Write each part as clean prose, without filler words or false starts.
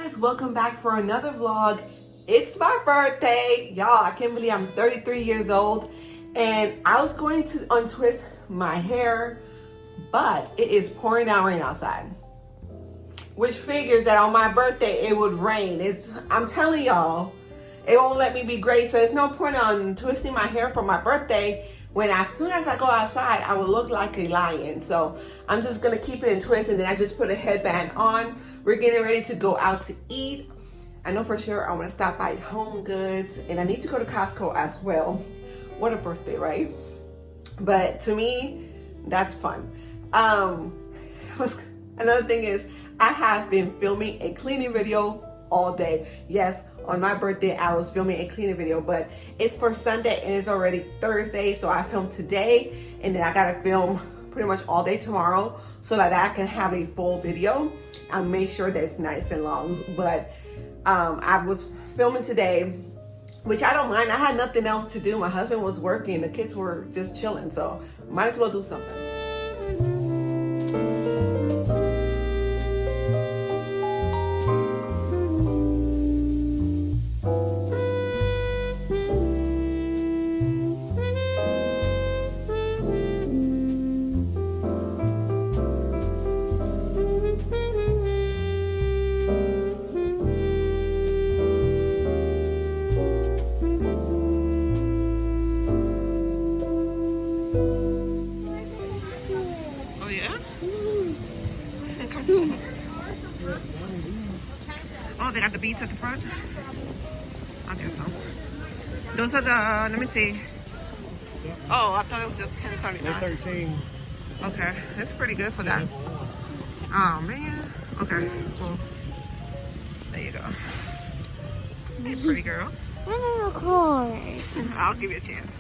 guys, welcome back for another vlog. It's my birthday, y'all. I can't believe I'm 33 years old, and I was going to untwist my hair, but it is pouring down rain outside, which figures that on my birthday it would rain. I'm telling y'all, it won't let me be great, so there's no point on twisting my hair for my birthday when as soon as I go outside I will look like a lion. So I'm just gonna keep it in twist, and then I just put a headband on. We're getting ready to go out to eat. I know for sure I want to stop by Homegoods, and I need to go to Costco as well. What a birthday, right? But to me, that's fun. Another thing is, I have been filming a cleaning video all day. Yes, on my birthday I was filming a cleaning video, but it's for Sunday and it's already Thursday, so I filmed today, and then I gotta film pretty much all day tomorrow so that I can have a full video. I'll make sure that it's nice and long. But I was filming today, which I don't mind. I had nothing else to do. My husband was working, the kids were just chilling, so might as well do something. Oh, they got the beads at the front? I guess so. Those are the, let me see. Oh, I thought it was just $10.39. They're 13. Okay, that's pretty good for that. Oh, man. Okay, cool. There you go. Hey, pretty girl. I'm gonna record. I'll give you a chance.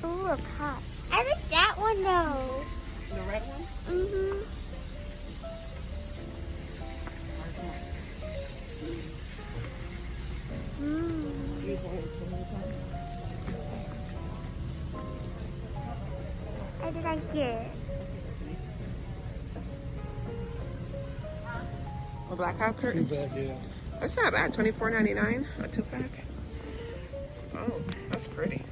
Ooh, a pot. I like that one though. The red one? Mm-hmm. I like it. A blackout curtain? Yeah. That's not bad. $24.99 a 2-pack. Oh, that's pretty.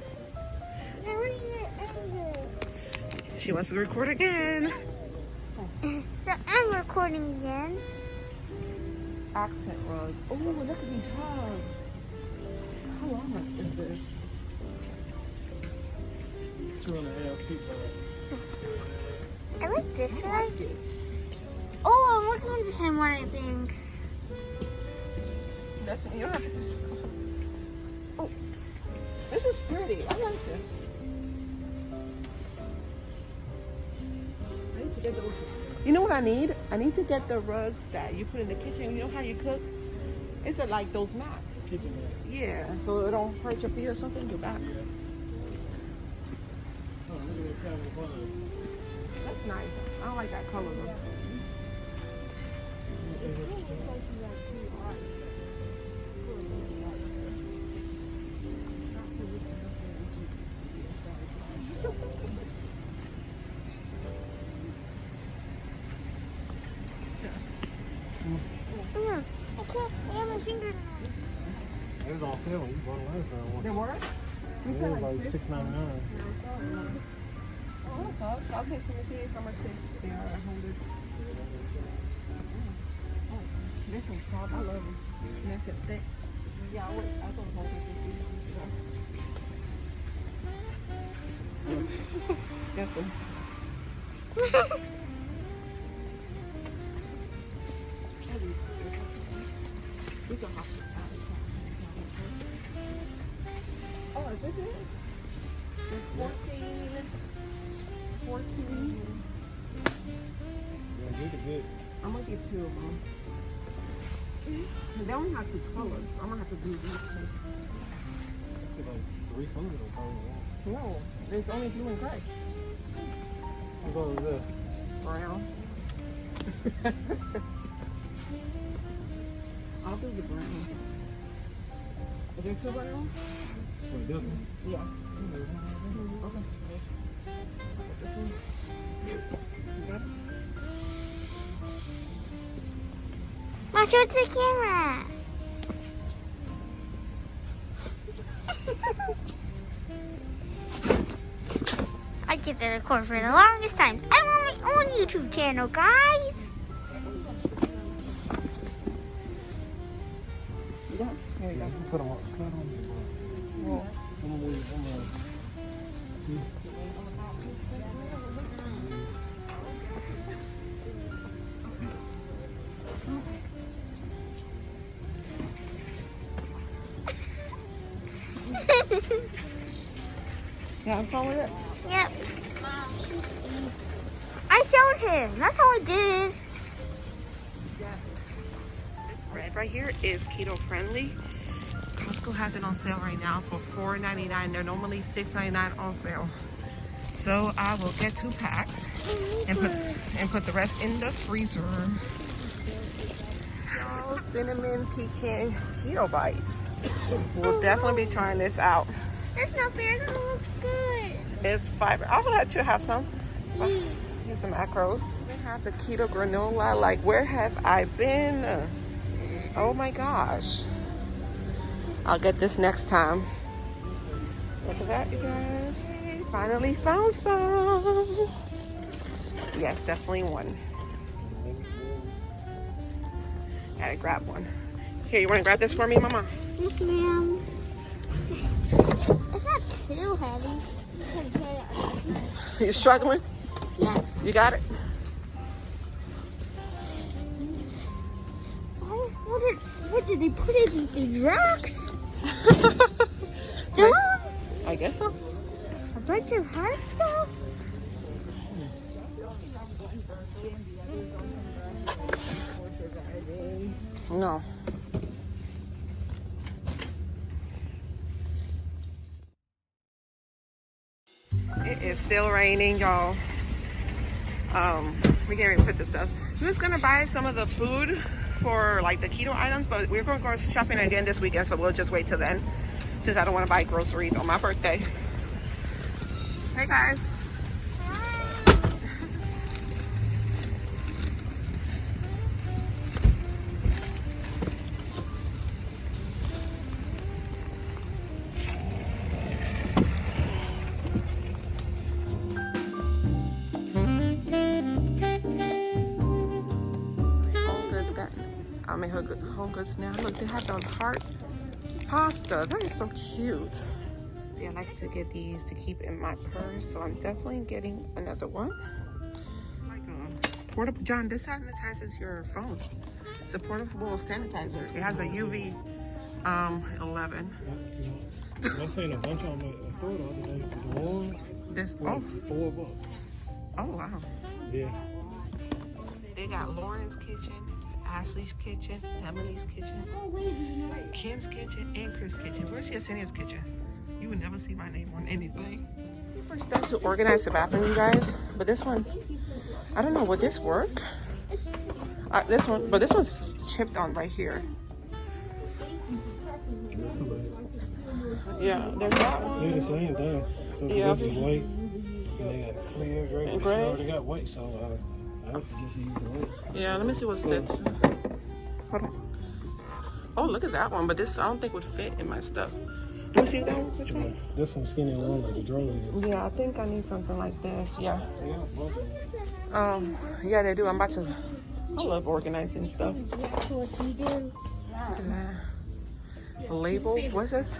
She wants to record again. So I'm recording again. Accent rug. Oh, look at these rugs. How long is this? 2.5 feet. I like this one. Oh, I'm looking at the same one, I think. That's, you don't have to piss. Oh. This is pretty. I like this. I need to get those. You know what I need? I need to get the rugs that you put in the kitchen. You know how you cook? It's like those mats. Kitchen mat. Yeah, so it don't hurt your feet or something. Your back. Yeah. Oh, look at that fun. That's nice. I don't like that color though. I have my finger. It was on sale when you bought it last time. They were? It was like $6.99. Oh, that's all. I'll take some to see how much they are at $100. Oh, this one's soft. I love them. Nice and thick. Yeah, I thought hold this. Guess them. We can hop it out. Oh, is this it? There's 14. Yeah, good. I'm gonna get 2 of them. They only have 2 colors. I'm gonna have to do these. It's like 3 colors or something. No, there's only blue and gray. What color is that? Brown. I'll do the brown. Is there 2 brown? Wait, this one? Yeah. Okay. Watch out the camera. I get to record for the longest time. I'm on my own YouTube channel, guys. You got it? There you go. Put them up. Slide on me, bro. I'm gonna wait. You having fun with it? Yep. I showed him. That's how I did it. This bread right here is keto friendly. Costco has it on sale right now for $4.99. They're normally $6.99 on sale. So I will get 2 packs and put the rest in the freezer. Y'all, cinnamon pecan keto bites. We'll definitely be trying this out. That's not fair. It looks good. It's fiber. I'll let you have some. Here's some macros. They have the keto granola. Like, where have I been? Oh my gosh. I'll get this next time. Look at that, you guys. Finally found some. Yes, definitely one. Gotta grab one. Here, you wanna grab this for me, Mama? Yes, ma'am. It's not too heavy. You struggling? Yeah. You got it? What did they put in these rocks? Stones? I guess so. A bunch of hard stuff? No. It is still raining, y'all. We're getting ready to put this stuff. We was gonna buy some of the food for like the keto items, but we're going to go shopping again this weekend, so we'll just wait till then, since I don't want to buy groceries on my birthday. Hey guys. I'm in Homegoods now. Look, they have the heart pasta. That is so cute. See, I like to get these to keep in my purse, so I'm definitely getting another one. Like portable. John, this sanitizes your phone. It's a portable sanitizer. It has a UV 11. I seen a bunch of them at the store the other day. The ones. This $4. Oh wow. Yeah. They got Lauren's kitchen, Ashley's kitchen, Emily's kitchen, Kim's kitchen, and Chris' kitchen. Where's Yesenia's kitchen? You would never see my name on anything. First step to organize the bathroom, you guys. But this one, I don't know, would this work? This one's chipped on right here. Yeah, there's that one. They're the same thing. So Yeah. this is white, and they got clear, gray. And They gray. already got white, so I would suggest you use the white. Yeah, let me see what's this. Hold on. Oh, look at that one, but this I don't think would fit in my stuff. Let me see that one. Which one? This one's skinny and long like the drawer is. Yeah, I think I need something like this. Yeah. Yeah, both of them. Yeah, they do. I'm about to. I love organizing stuff. That's what you do. Look at that. Label. What's this?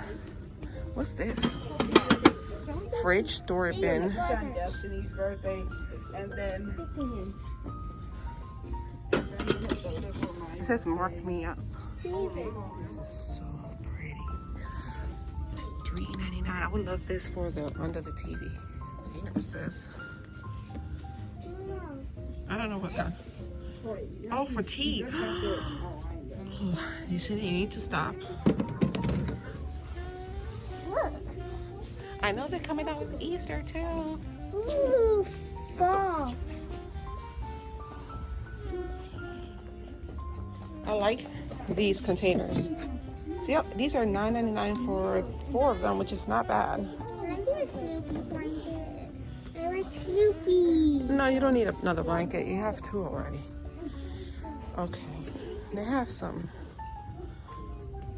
What's this? Fridge storage bin. on Destiny's birthday, and then It says mark me up. This is so pretty. It's $3.99. I would love this for the under the TV. Here it says. I don't know what that. Oh, for tea. You said you need to stop. Look. I know they're coming out with Easter too. Ooh, fall. I like these containers. See, these are $9.99 for 4 of them, which is not bad. Can I get a Snoopy blanket? I like Snoopy. No, you don't need another blanket. You have 2 already. Okay. They have some.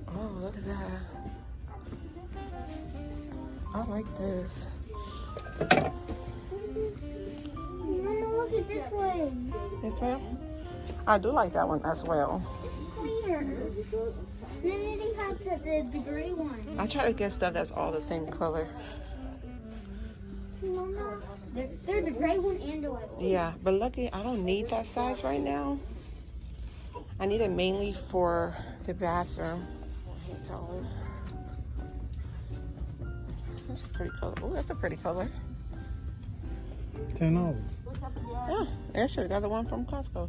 Oh, look at that. I like this. Mama, look at this one. This one? I do like that one as well. It's clear. And then they have the gray one. I try to get stuff that's all the same color. Mama, there's a gray one and a white one. Yeah, but lucky I don't need that size right now. I need it mainly for the bathroom. Hand towels. That's a pretty color. Oh, that's a pretty color. $10. Yeah, I should have got the one from Costco.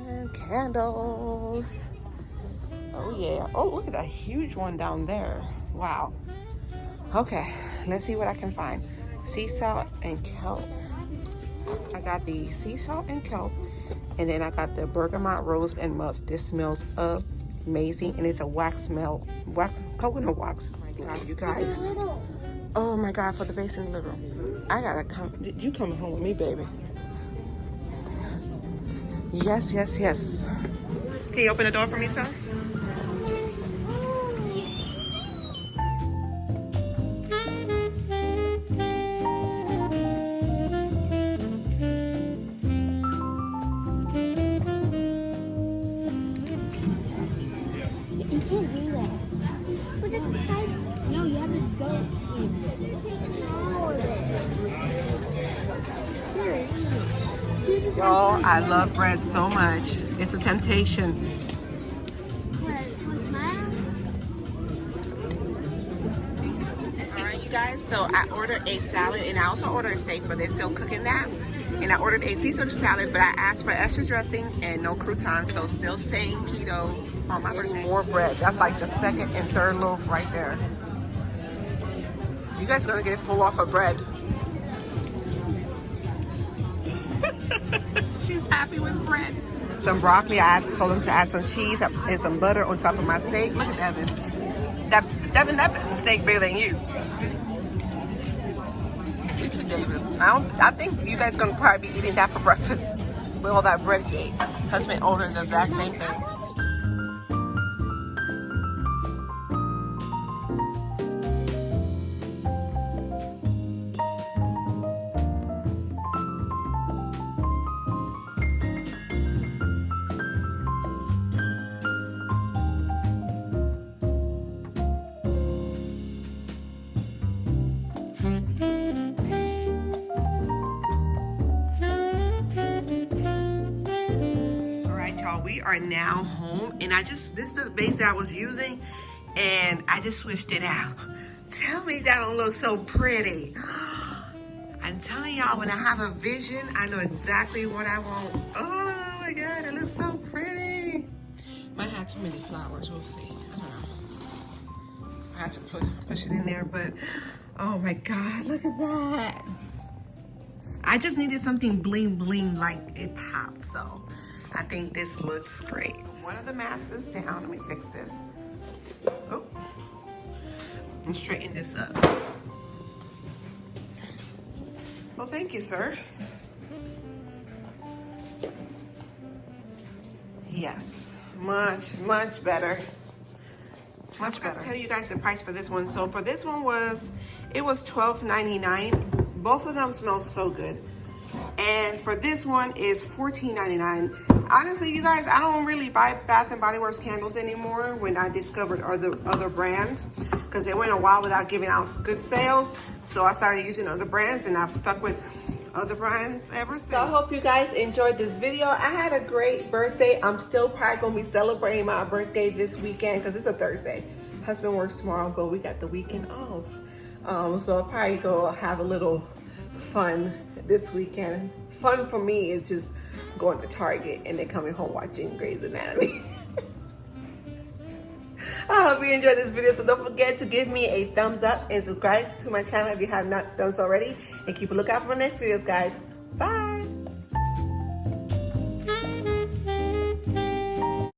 And candles. Oh yeah. Oh, look at that huge one down there. Wow. Okay, let's see what I can find. Sea salt and kelp. I got the sea salt and kelp, and then I got the bergamot rose and musk. This smells amazing, and it's a wax smell, coconut wax. Oh my God, you guys. Oh my God, for the vase in the living room. I gotta come. You coming home with me, baby? Yes, yes, yes. Can you open the door for me, son? You can't do that. But just besides, no, you have to go. You're taking all of it. Here. Y'all, I love bread so much. It's a temptation. All right, you guys, so I ordered a salad and I also ordered a steak, but they're still cooking that. And I ordered a Caesar salad, but I asked for extra dressing and no croutons, so still staying keto on my birthday. More bread. That's like the second and third loaf right there. You guys are gonna get full off of bread. She's happy with bread. Some broccoli. I told them to add some cheese and some butter on top of my steak. Look at Devin. That steak bigger than you. You too, David. I think you guys gonna probably be eating that for breakfast with all that bread you ate. Husband ordered the exact same thing. We are now home, and this is the base that I was using, and I just switched it out. Tell me that don't look so pretty. I'm telling y'all, when I have a vision, I know exactly what I want. Oh my God, it looks so pretty. Might have too many flowers, we'll see. I don't know. I have to push it in there, but oh my God, look at that. I just needed something bling bling, like it popped, so I think this looks great. One of the mats is down. Let me fix this. Oh, and straighten this up. Well, thank you, sir. Yes, much, much better. Much better. I'll tell you guys the price for this one. So for this one it was $12.99. Both of them smell so good. And for this one is $14.99. Honestly, you guys, I don't really buy Bath & Body Works candles anymore when I discovered other brands, because it went a while without giving out good sales. So I started using other brands, and I've stuck with other brands ever since. So I hope you guys enjoyed this video. I had a great birthday. I'm still probably gonna be celebrating my birthday this weekend because it's a Thursday. Husband works tomorrow, but we got the weekend off. So I'll probably go have a little fun this weekend. Fun for me is just going to Target and then coming home watching Grey's Anatomy. I hope you enjoyed this video, so don't forget to give me a thumbs up and subscribe to my channel if you have not done so already, and keep a lookout for my next videos, guys. Bye.